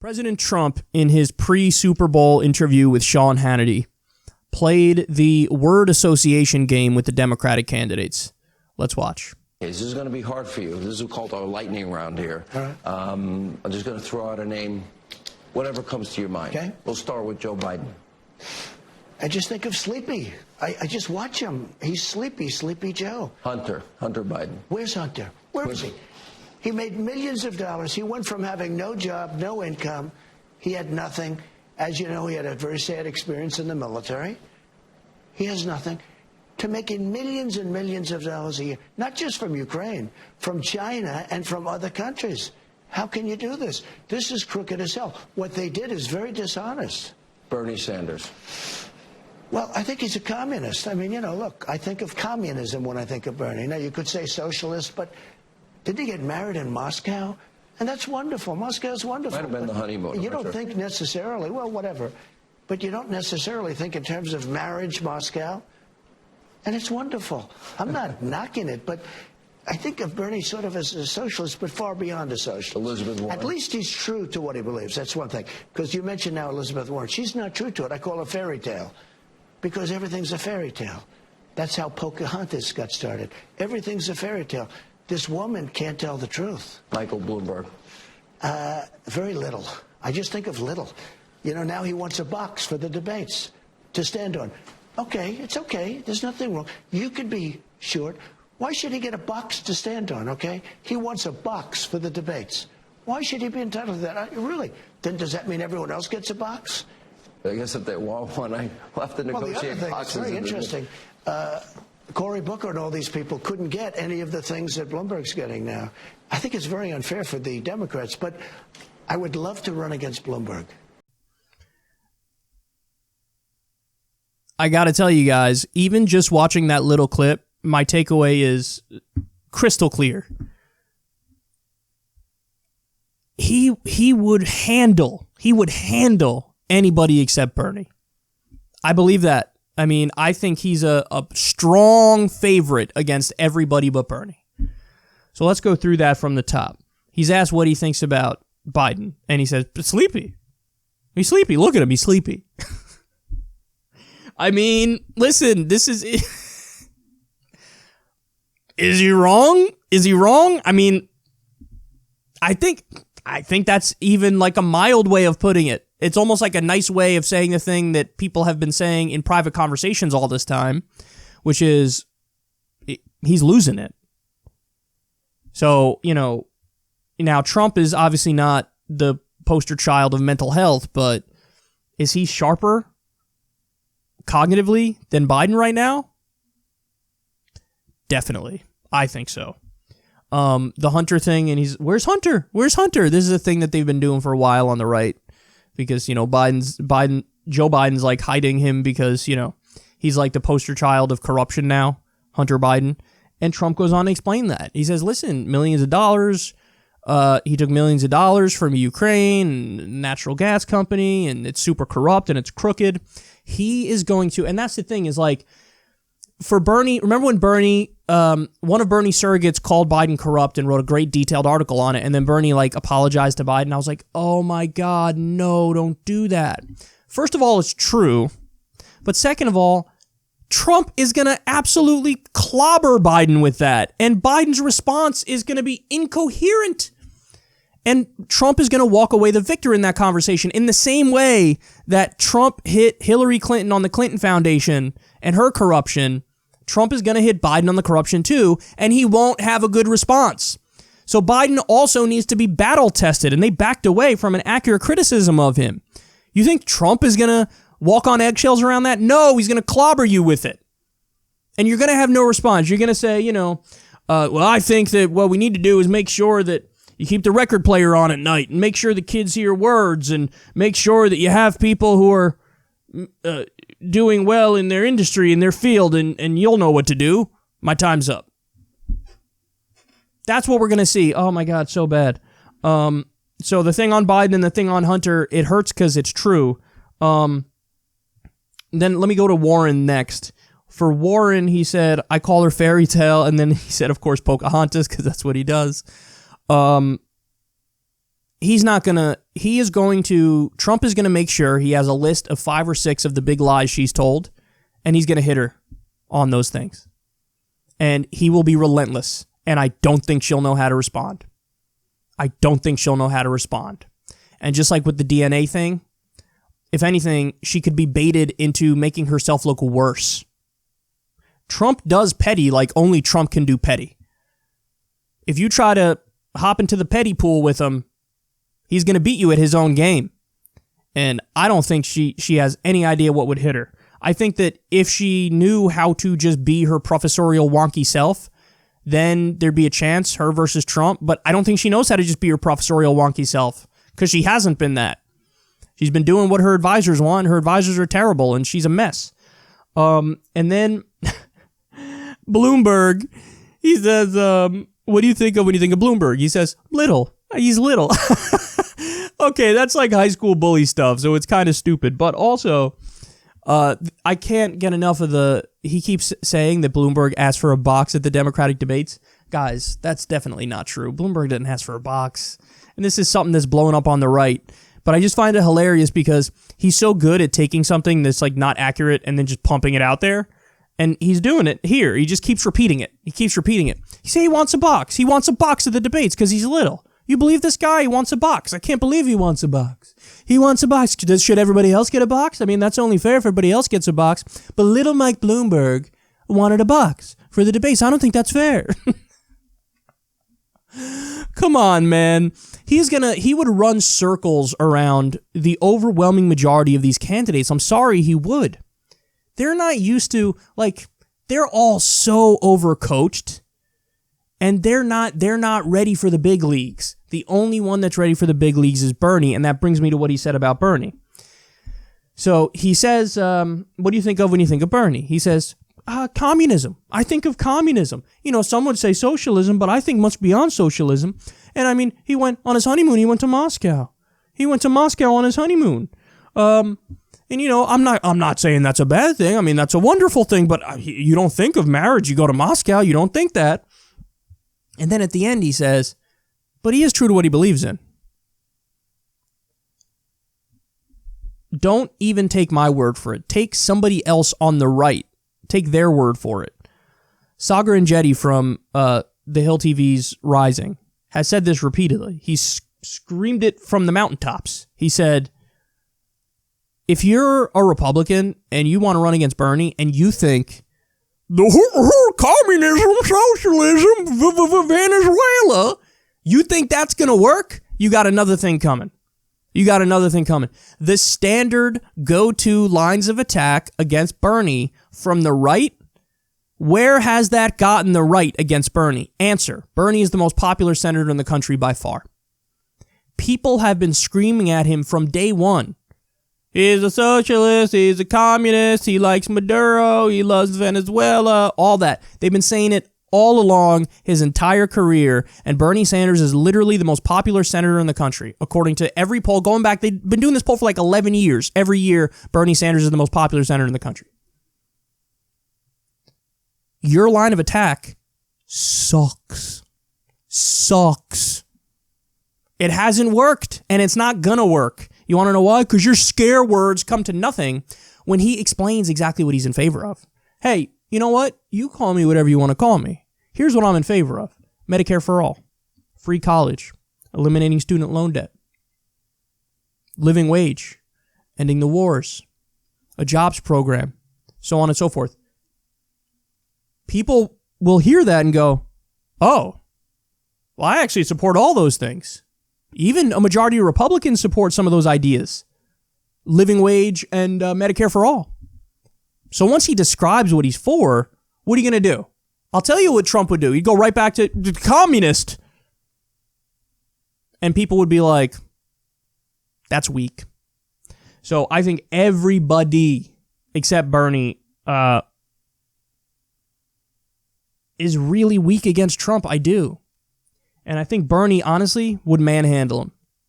President Trump, in his pre-Super Bowl interview with Sean Hannity, played the word association game with the Democratic candidates. Let's watch. This is going to be hard for you. This is called our lightning round here. All right. I'm just going to throw out a name, whatever comes to your mind. Okay. We'll start with Joe Biden. I just think of Sleepy. I just watch him. He's sleepy, Sleepy Joe. Hunter Biden. Where's Hunter? Where is he? He made millions of dollars. He went from having no job, no income. He had nothing. As you know, he had a very sad experience in the military. He has nothing. To making millions and millions of dollars a year, not just from Ukraine, from China and from other countries. How can you do this? This is crooked as hell. What they did is very dishonest. Bernie Sanders. Well, I think he's a communist. I mean, you know, look, I think of communism when I think of Bernie. Now, you could say socialist, but didn't he get married in Moscow? And that's wonderful. Moscow's wonderful. Might have been the honeymoon. You don't think necessarily, well, whatever, but you don't necessarily think in terms of marriage, Moscow. And it's wonderful. I'm not knocking it, but I think of Bernie sort of as a socialist, but far beyond a socialist. Elizabeth Warren. At least he's true to what he believes. That's one thing. Because you mentioned now Elizabeth Warren. She's not true to it. I call it fairy tale. Because everything's a fairy tale. That's how Pocahontas got started. Everything's a fairy tale. This woman can't tell the truth. Michael Bloomberg. Very little. I just think of little. You know, now he wants a box for the debates to stand on. Okay, it's okay. There's nothing wrong. You could be short. Why should he get a box to stand on, okay? He wants a box for the debates. Why should he be entitled to that? Really? Then does that mean everyone else gets a box? I guess if they want one, I will have to negotiate well, the other thing, boxes. it's very interesting. Cory Booker and all these people couldn't get any of the things that Bloomberg's getting now. I think it's very unfair for the Democrats, but I would love to run against Bloomberg. I got to tell you guys, even just watching that little clip, my takeaway is crystal clear. He would handle anybody except Bernie. I believe that. I mean, I think he's a strong favorite against everybody but Bernie. So let's go through that from the top. He's asked what he thinks about Biden, and he says, sleepy. He's sleepy. Look at him. He's sleepy. I mean, listen, this is... Is he wrong? Is he wrong? I mean, I think that's even like a mild way of putting it. It's almost like a nice way of saying the thing that people have been saying in private conversations all this time, which is he's losing it. So, you know, now Trump is obviously not the poster child of mental health, but is he sharper cognitively than Biden right now? Definitely. I think so. The Hunter thing, and where's Hunter? Where's Hunter? This is a thing that they've been doing for a while on the right. Because, you know, Joe Biden's like hiding him because, you know, he's like the poster child of corruption now, Hunter Biden. And Trump goes on to explain that. He says, listen, millions of dollars. He took millions of dollars from Ukraine, natural gas company, and it's super corrupt and it's crooked. He is going to, and that's the thing is like, for Bernie, remember when Bernie, one of Bernie's surrogates called Biden corrupt and wrote a great detailed article on it, and then Bernie like apologized to Biden. I was like, oh my God, no, don't do that. First of all, it's true. But second of all, Trump is going to absolutely clobber Biden with that. And Biden's response is going to be incoherent. And Trump is going to walk away the victor in that conversation in the same way that Trump hit Hillary Clinton on the Clinton Foundation and her corruption. Trump is going to hit Biden on the corruption too, and he won't have a good response. So Biden also needs to be battle tested, and they backed away from an accurate criticism of him. You think Trump is going to walk on eggshells around that? No, he's going to clobber you with it. And you're going to have no response. You're going to say, you know, well, I think that what we need to do is make sure that you keep the record player on at night and make sure the kids hear words and make sure that you have people who are doing well in their industry, in their field, and you'll know what to do. My time's up. That's what we're going to see. Oh, my God, so bad. So the thing on Biden and the thing on Hunter, it hurts because it's true. Then let me go to Warren next. For Warren, he said, I call her fairy tale. And then he said, of course, Pocahontas, because that's what he does. Trump is going to make sure he has a list of 5 or 6 of the big lies she's told, and he's going to hit her on those things. And he will be relentless, and I don't think she'll know how to respond. And just like with the DNA thing, if anything, she could be baited into making herself look worse. Trump does petty like only Trump can do petty. If you try to hop into the petty pool with him, he's going to beat you at his own game. And I don't think she has any idea what would hit her. I think that if she knew how to just be her professorial wonky self, then there'd be a chance, her versus Trump. But I don't think she knows how to just be her professorial wonky self, because she hasn't been that. She's been doing what her advisors want. Her advisors are terrible, and she's a mess. And then Bloomberg, he says, what do you think of when you think of Bloomberg? He says, little. He's little. Okay, that's like high school bully stuff, so it's kind of stupid. But also, I can't get enough of he keeps saying that Bloomberg asked for a box at the Democratic debates. Guys, that's definitely not true. Bloomberg didn't ask for a box. And this is something that's blowing up on the right. But I just find it hilarious because he's so good at taking something that's like not accurate and then just pumping it out there. And he's doing it here. He just keeps repeating it. He said he wants a box. He wants a box at the debates because he's little. You believe this guy? He wants a box. I can't believe he wants a box. He wants a box. Should everybody else get a box? I mean, that's only fair if everybody else gets a box. But little Mike Bloomberg wanted a box for the debates. I don't think that's fair. Come on, man. He would run circles around the overwhelming majority of these candidates. I'm sorry, he would. They're not used to, they're all so overcoached. And they're not ready for the big leagues. The only one that's ready for the big leagues is Bernie, and that brings me to what he said about Bernie. So he says, what do you think of when you think of Bernie? He says, communism. I think of communism. Some would say socialism, but I think much beyond socialism. And I mean, he went on his honeymoon. He went to Moscow. On his honeymoon. And I'm not saying that's a bad thing. I mean, that's a wonderful thing, but you don't think of marriage. You go to Moscow. You don't think that. And then at the end he says, but he is true to what he believes in. Don't even take my word for it. Take somebody else on the right. Take their word for it. Sagar Enjeti from the Hill TV's Rising has said this repeatedly. He screamed it from the mountaintops. He said, if you're a Republican and you want to run against Bernie and you think the communism, socialism, Venezuela, you think that's going to work? You got another thing coming. The standard go-to lines of attack against Bernie from the right, where has that gotten the right against Bernie? Answer: Bernie is the most popular senator in the country by far. People have been screaming at him from day one. He's a socialist, he's a communist, he likes Maduro, he loves Venezuela, all that. They've been saying it all along his entire career, and Bernie Sanders is literally the most popular senator in the country, according to every poll. Going back, they've been doing this poll for 11 years. Every year, Bernie Sanders is the most popular senator in the country. Your line of attack sucks. It hasn't worked, and it's not gonna work. You want to know why? Because your scare words come to nothing when he explains exactly what he's in favor of. Hey, you know what? You call me whatever you want to call me. Here's what I'm in favor of. Medicare for all. Free college. Eliminating student loan debt. Living wage. Ending the wars. A jobs program. So on and so forth. People will hear that and go, oh, well, I actually support all those things. Even a majority of Republicans support some of those ideas. Living wage and Medicare for all. So once he describes what he's for, what are you going to do? I'll tell you what Trump would do. He'd go right back to communist. And people would be like, that's weak. So I think everybody except Bernie is really weak against Trump. I do. And I think Bernie, honestly, would manhandle him.